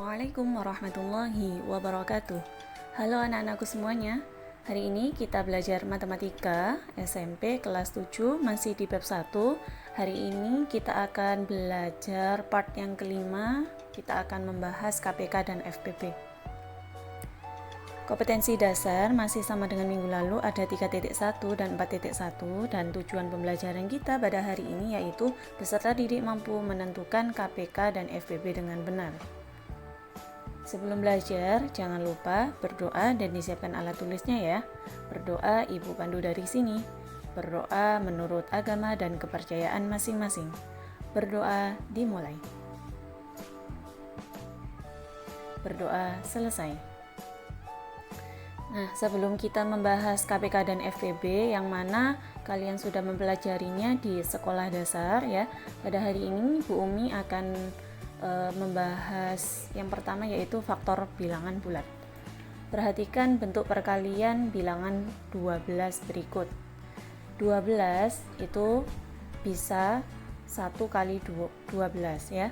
Assalamualaikum warahmatullahi wabarakatuh. Halo anak-anakku semuanya. Hari ini kita belajar matematika SMP kelas 7 masih di bab 1. Hari ini kita akan belajar part yang kelima. Kita akan membahas KPK dan FPP. Kompetensi dasar masih sama dengan minggu lalu, ada 3.1 dan 4.1, dan tujuan pembelajaran kita pada hari ini yaitu peserta didik mampu menentukan KPK dan FPP dengan benar. Sebelum belajar, jangan lupa berdoa dan disiapkan alat tulisnya ya. Berdoa Ibu pandu dari sini. Berdoa menurut agama dan kepercayaan masing-masing. Berdoa dimulai. Berdoa selesai. Nah, sebelum kita membahas KPK dan FPB yang mana kalian sudah mempelajarinya di sekolah dasar ya. Pada hari ini Bu Umi akan membahas yang pertama yaitu faktor bilangan bulat. Perhatikan bentuk perkalian bilangan 12 berikut. 12 itu bisa 1 kali 12 ya.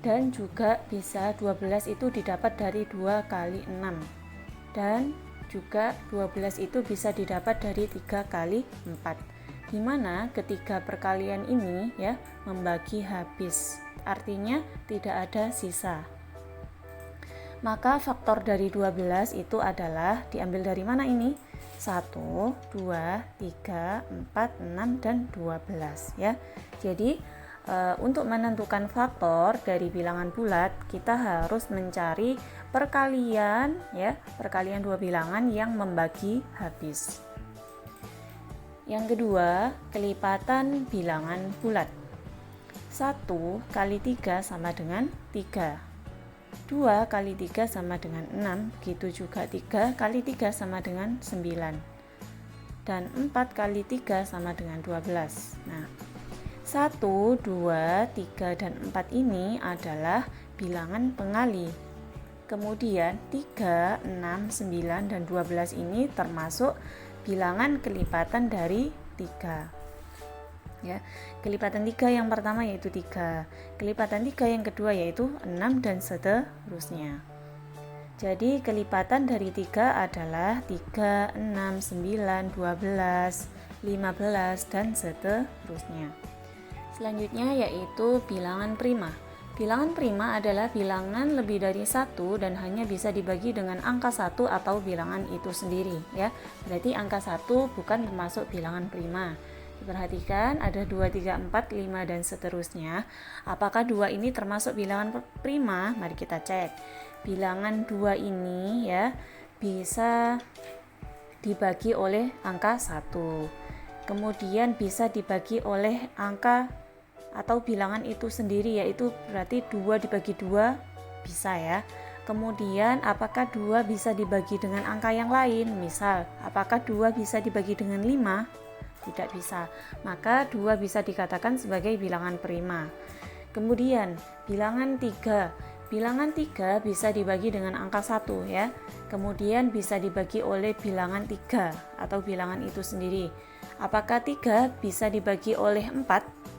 Dan juga bisa 12 itu didapat dari 2 kali 6. Dan juga 12 itu bisa didapat dari 3 kali 4. Di mana ketiga perkalian ini ya membagi habis, artinya tidak ada sisa. Maka faktor dari 12 itu adalah diambil dari mana ini? 1, 2, 3, 4, 6, dan 12 ya. Jadi untuk menentukan faktor dari bilangan bulat kita harus mencari perkalian ya, perkalian dua bilangan yang membagi habis. Yang kedua, kelipatan bilangan bulat. 1 kali 3 sama dengan 3. 2 kali 3 sama dengan 6. Begitu juga 3 kali 3 sama dengan 9. Dan 4 kali 3 sama dengan 12. Nah, 1, 2, 3, dan 4 ini adalah bilangan pengali. Kemudian 3, 6, 9, dan 12 ini termasuk bilangan kelipatan dari 3 ya. Kelipatan 3 yang pertama yaitu 3, kelipatan 3 yang kedua yaitu 6, dan seterusnya. Jadi kelipatan dari 3 adalah 3, 6, 9, 12, 15, dan seterusnya. Selanjutnya yaitu bilangan prima. Bilangan prima adalah bilangan lebih dari 1 dan hanya bisa dibagi dengan angka 1 atau bilangan itu sendiri ya. Berarti angka 1 bukan termasuk bilangan prima. Diperhatikan ada 2, 3, 4, 5, dan seterusnya. Apakah 2 ini termasuk bilangan prima? Mari kita cek. Bilangan 2 ini ya bisa dibagi oleh angka 1. Kemudian bisa dibagi oleh angka atau bilangan itu sendiri, yaitu berarti 2 dibagi 2 bisa ya. Kemudian apakah 2 bisa dibagi dengan angka yang lain? Misal, apakah 2 bisa dibagi dengan 5? Tidak bisa. Maka 2 bisa dikatakan sebagai bilangan prima. Kemudian bilangan 3. Bilangan 3 bisa dibagi dengan angka 1 ya. Kemudian bisa dibagi oleh bilangan 3 atau bilangan itu sendiri. Apakah 3 bisa dibagi oleh 4?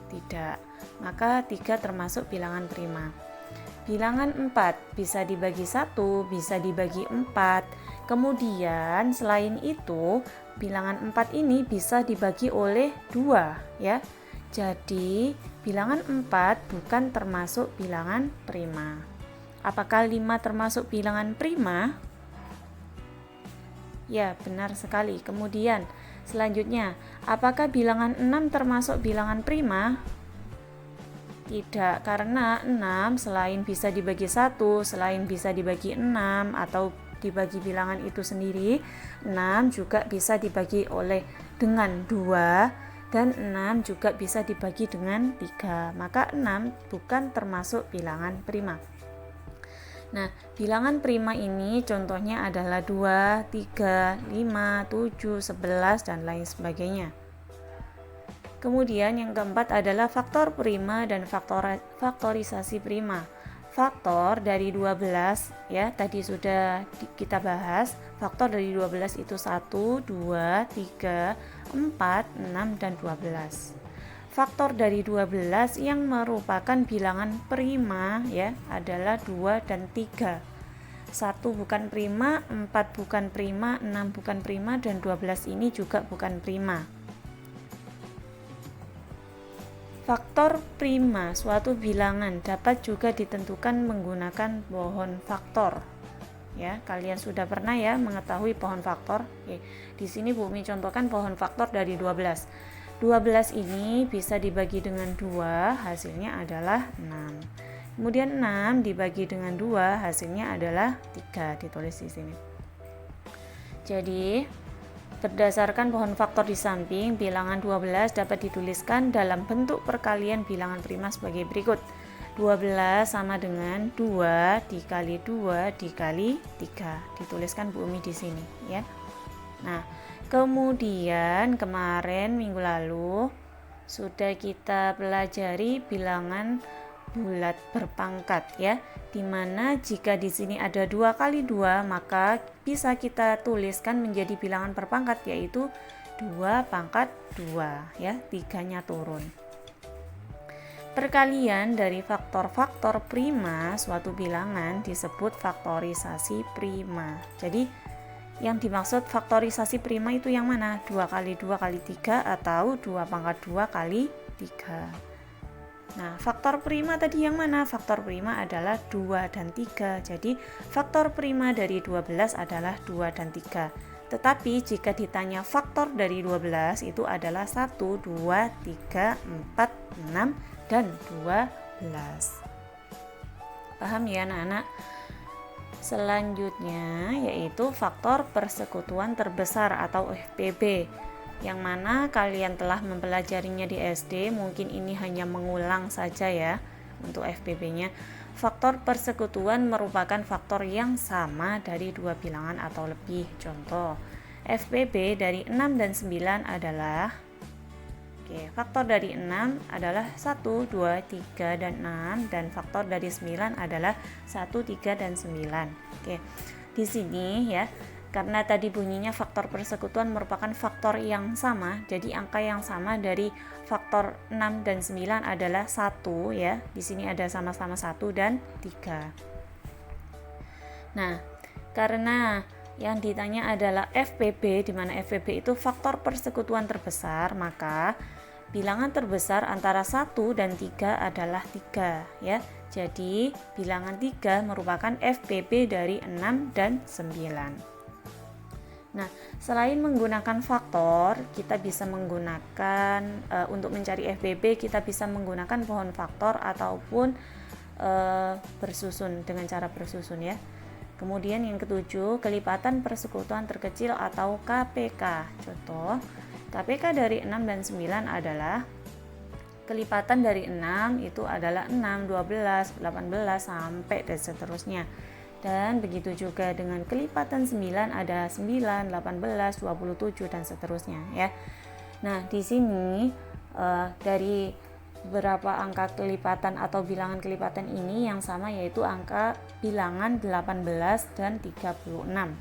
Tidak. Maka 3 termasuk bilangan prima. Bilangan 4 bisa dibagi 1, bisa dibagi 4. Kemudian selain itu, bilangan 4 ini bisa dibagi oleh 2 ya. Jadi, bilangan 4 bukan termasuk bilangan prima. Apakah 5 termasuk bilangan prima? Ya, benar sekali. Kemudian selanjutnya, apakah bilangan 6 termasuk bilangan prima? Tidak, karena 6 selain bisa dibagi 1, selain bisa dibagi 6 atau dibagi bilangan itu sendiri, 6 juga bisa dibagi oleh dengan 2 dan 6 juga bisa dibagi dengan 3. Maka 6 bukan termasuk bilangan prima. Nah, bilangan prima ini contohnya adalah 2, 3, 5, 7, 11, dan lain sebagainya. Kemudian yang keempat adalah faktor prima dan faktorisasi prima. Faktor dari 12 ya, tadi sudah kita bahas. Faktor dari 12 itu 1, 2, 3, 4, 6, dan 12. faktor dari 12 yang merupakan bilangan prima ya adalah 2 dan 3. 1 bukan prima, 4 bukan prima, 6 bukan prima, dan 12 ini juga bukan prima. Faktor prima suatu bilangan dapat juga ditentukan menggunakan pohon faktor. Ya, kalian sudah pernah ya mengetahui pohon faktor. Oke, di sini Bu Umi contohkan pohon faktor dari 12. 12 ini bisa dibagi dengan 2, hasilnya adalah 6. Kemudian 6 dibagi dengan 2, hasilnya adalah 3, ditulis di sini. Jadi, berdasarkan pohon faktor di samping, bilangan 12 dapat dituliskan dalam bentuk perkalian bilangan prima sebagai berikut. 12 sama dengan 2 dikali 2 dikali 3. Dituliskan Bu Umi di sini ya. Nah, kemudian kemarin minggu lalu sudah kita pelajari bilangan bulat berpangkat ya, dimana jika di sini ada 2 kali 2 maka bisa kita tuliskan menjadi bilangan berpangkat, yaitu 2 pangkat 2 ya, 3-nya turun. Perkalian dari faktor-faktor prima suatu bilangan disebut faktorisasi prima. Jadi yang dimaksud faktorisasi prima itu yang mana? 2 kali 2 kali 3 atau 2 pangkat 2 kali 3. Nah, faktor prima tadi yang mana? Faktor prima adalah 2 dan 3. Jadi, faktor prima dari 12 adalah 2 dan 3. Tetapi jika ditanya faktor dari 12 itu adalah 1, 2, 3, 4, 6, dan 12. Paham ya anak-anak? Selanjutnya yaitu faktor persekutuan terbesar atau FPB, yang mana kalian telah mempelajarinya di SD, mungkin ini hanya mengulang saja ya untuk FPB-nya. Faktor persekutuan merupakan faktor yang sama dari dua bilangan atau lebih. Contoh, FPB dari 6 dan 9 adalah faktor dari 6 adalah 1, 2, 3, dan 6, dan faktor dari 9 adalah 1, 3, dan 9. Di sini ya, karena tadi bunyinya faktor persekutuan merupakan faktor yang sama, jadi angka yang sama dari faktor 6 dan 9 adalah 1 ya. Di sini ada sama-sama 1 dan 3. Nah, karena yang ditanya adalah FPB, di mana FPB itu faktor persekutuan terbesar, maka bilangan terbesar antara 1 dan 3 adalah 3 ya. Jadi bilangan 3 merupakan FPB dari 6 dan 9. Nah, selain menggunakan faktor, kita bisa menggunakan untuk mencari FPB, kita bisa menggunakan pohon faktor ataupun bersusun dengan cara bersusun ya. Kemudian yang ketujuh, kelipatan persekutuan terkecil atau KPK. Contoh, KPK dari 6 dan 9 adalah kelipatan dari 6 itu adalah 6, 12, 18 sampai dan seterusnya. Dan begitu juga dengan kelipatan 9 ada 9, 18, 27 dan seterusnya ya. Nah, di sini dari beberapa angka kelipatan atau bilangan kelipatan ini yang sama, yaitu angka bilangan 18 dan 36.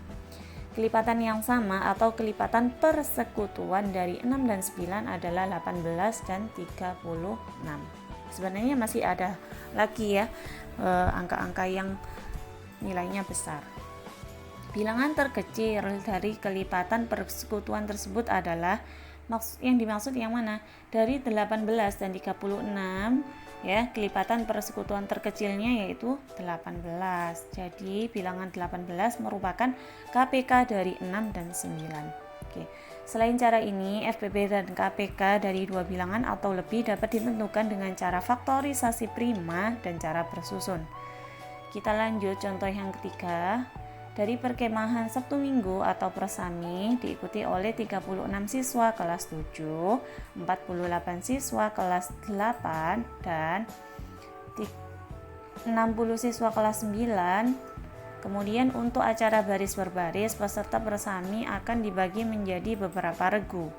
Kelipatan yang sama atau kelipatan persekutuan dari 6 dan 9 adalah 18 dan 36. Sebenarnya masih ada lagi ya angka-angka yang nilainya besar. Bilangan terkecil dari kelipatan persekutuan tersebut adalah yang dimaksud yang mana? Dari 18 dan 36 ya, kelipatan persekutuan terkecilnya yaitu 18. Jadi bilangan 18 merupakan KPK dari 6 dan 9. Selain cara ini, FPB dan KPK dari dua bilangan atau lebih dapat ditentukan dengan cara faktorisasi prima dan cara bersusun. Kita lanjut contoh yang ketiga. Dari perkemahan Sabtu Minggu atau persami diikuti oleh 36 siswa kelas 7, 48 siswa kelas 8, dan 60 siswa kelas 9. Kemudian untuk acara baris berbaris, peserta persami akan dibagi menjadi beberapa regu.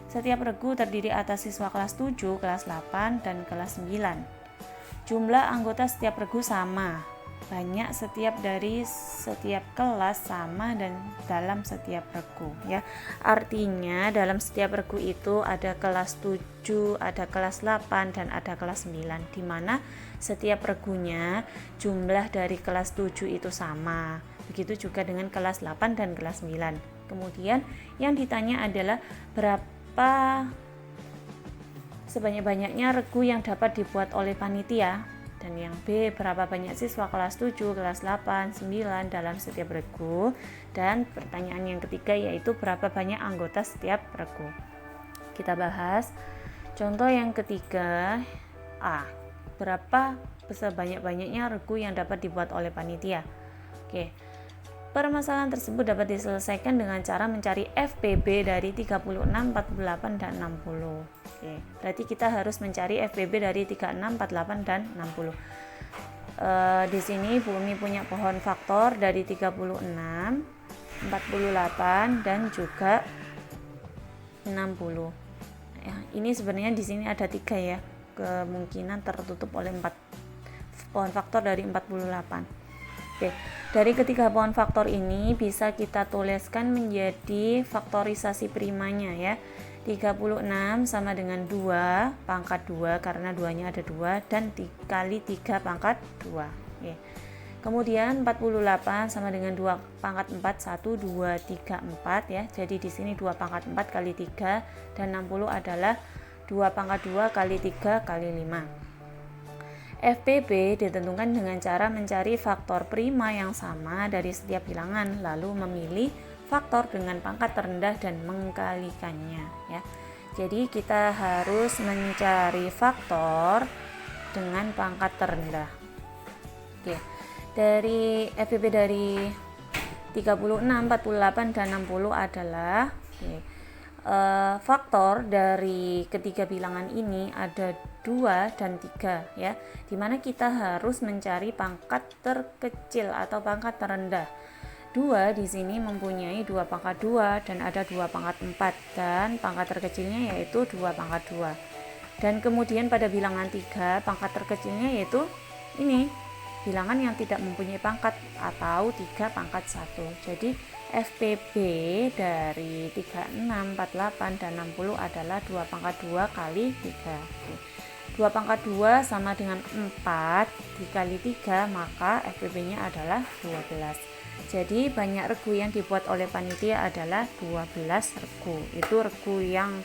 Setiap regu terdiri atas siswa kelas 7, kelas 8, dan kelas 9. Jumlah anggota setiap regu sama. banyak dari setiap kelas sama dan dalam setiap regu ya. Artinya dalam setiap regu itu ada kelas 7, ada kelas 8 dan ada kelas 9, di mana setiap regunya jumlah dari kelas 7 itu sama. Begitu juga dengan kelas 8 dan kelas 9. Kemudian yang ditanya adalah berapa sebanyak-banyaknya regu yang dapat dibuat oleh panitia. Dan yang B, berapa banyak siswa kelas 7, kelas 8, 9 dalam setiap regu. Dan pertanyaan yang ketiga yaitu berapa banyak anggota setiap regu. Kita bahas contoh yang ketiga. A, berapa sebanyak-banyaknya regu yang dapat dibuat oleh panitia. Oke. Permasalahan tersebut dapat diselesaikan dengan cara mencari FPB dari 36, 48, dan 60. Oke, berarti kita harus mencari FPB dari 36, 48, dan 60. Di sini Bu Umi punya pohon faktor dari 36, 48, dan juga 60. Ya, ini sebenarnya di sini ada 3 ya, kemungkinan tertutup oleh 4 pohon faktor dari 48. Oke, dari ketiga pohon faktor ini bisa kita tuliskan menjadi faktorisasi primanya ya. 36 sama dengan 2 pangkat 2 karena 2-nya ada 2 dan dikali 3 pangkat 2. Oke. Kemudian 48 sama dengan 2 pangkat 4, 1, 2, 3, 4 ya. Jadi di sini 2 pangkat 4 kali 3 dan 60 adalah 2 pangkat 2 kali 3 kali 5. FPB ditentukan dengan cara mencari faktor prima yang sama dari setiap bilangan, lalu memilih faktor dengan pangkat terendah dan mengkalikannya ya. Jadi kita harus mencari faktor dengan pangkat terendah. Oke. Dari FPB dari 36, 48 dan 60 adalah faktor dari ketiga bilangan ini ada 2 dan 3 ya, dimana kita harus mencari pangkat terkecil atau pangkat terendah. 2 di sini mempunyai 2 pangkat 2 dan ada 2 pangkat 4 dan pangkat terkecilnya yaitu 2 pangkat 2. Dan kemudian pada bilangan 3 pangkat terkecilnya yaitu ini, bilangan yang tidak mempunyai pangkat atau 3 pangkat 1. Jadi FPB dari 36, 48, dan 60 adalah 2 pangkat 2 kali 3. 2 pangkat 2 sama dengan 4 dikali 3, maka FPB-nya adalah 12. Jadi banyak regu yang dibuat oleh panitia adalah 12 regu. Itu regu yang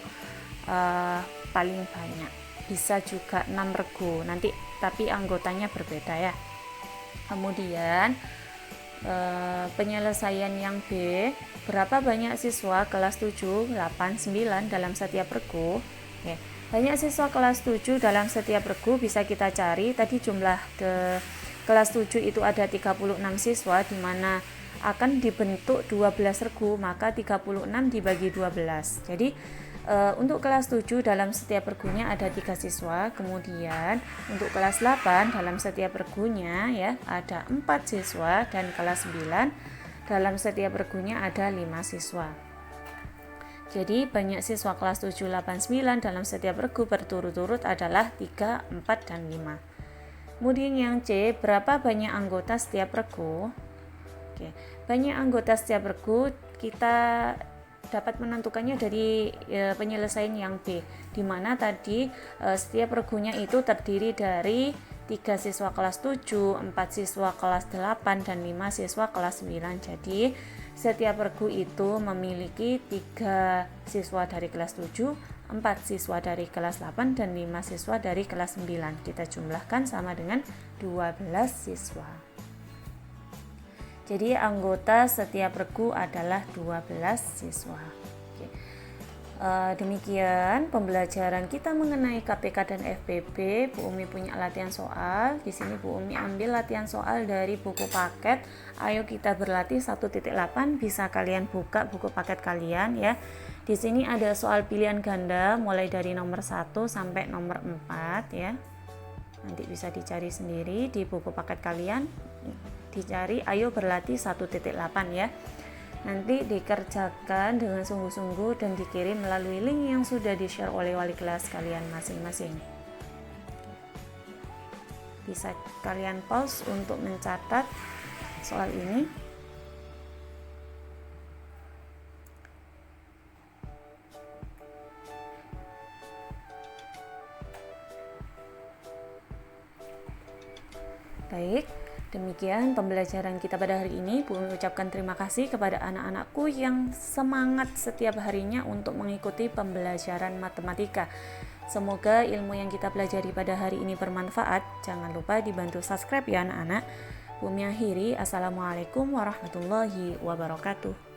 paling banyak. Bisa juga 6 regu nanti, tapi anggotanya berbeda ya. Kemudian penyelesaian yang B, berapa banyak siswa kelas 7, 8, 9 dalam setiap regu. Oke. Banyak siswa kelas 7 dalam setiap regu bisa kita cari. Tadi jumlah kelas 7 itu ada 36 siswa, di mana akan dibentuk 12 regu, maka 36 dibagi 12. Jadi untuk kelas 7 dalam setiap regunya ada 3 siswa. Kemudian untuk kelas 8 dalam setiap regunya ya ada 4 siswa, dan kelas 9 dalam setiap regunya ada 5 siswa. Jadi banyak siswa kelas 7, 8, 9 dalam setiap regu berturut-turut adalah 3, 4, dan 5. Kemudian yang C, berapa banyak anggota setiap regu? Oke, banyak anggota setiap regu kita dapat menentukannya dari penyelesaian yang B, di mana tadi setiap regunya itu terdiri dari 3 siswa kelas 7, 4 siswa kelas 8, dan 5 siswa kelas 9. Jadi setiap regu itu memiliki 3 siswa dari kelas 7, 4 siswa dari kelas 8, dan 5 siswa dari kelas 9. Kita jumlahkan sama dengan 12 siswa. Jadi anggota setiap regu adalah 12 siswa. Oke. Demikian pembelajaran kita mengenai KPK dan FPB. Bu Umi punya latihan soal. Di sini Bu Umi ambil latihan soal dari buku paket. Ayo kita berlatih 1.8. Bisa kalian buka buku paket kalian ya. Di sini ada soal pilihan ganda mulai dari nomor 1 sampai nomor 4 ya. Nanti bisa dicari sendiri di buku paket kalian. Dicari ayo berlatih 1.8 ya. Nanti dikerjakan dengan sungguh-sungguh dan dikirim melalui link yang sudah di-share oleh wali kelas kalian masing-masing. Bisa kalian pause untuk mencatat soal ini. Baik, demikian pembelajaran kita pada hari ini. Bumi ucapkan terima kasih kepada anak-anakku yang semangat setiap harinya untuk mengikuti pembelajaran matematika. Semoga ilmu yang kita pelajari pada hari ini bermanfaat. Jangan lupa dibantu subscribe ya anak-anak. Bumi akhiri, Assalamualaikum warahmatullahi wabarakatuh.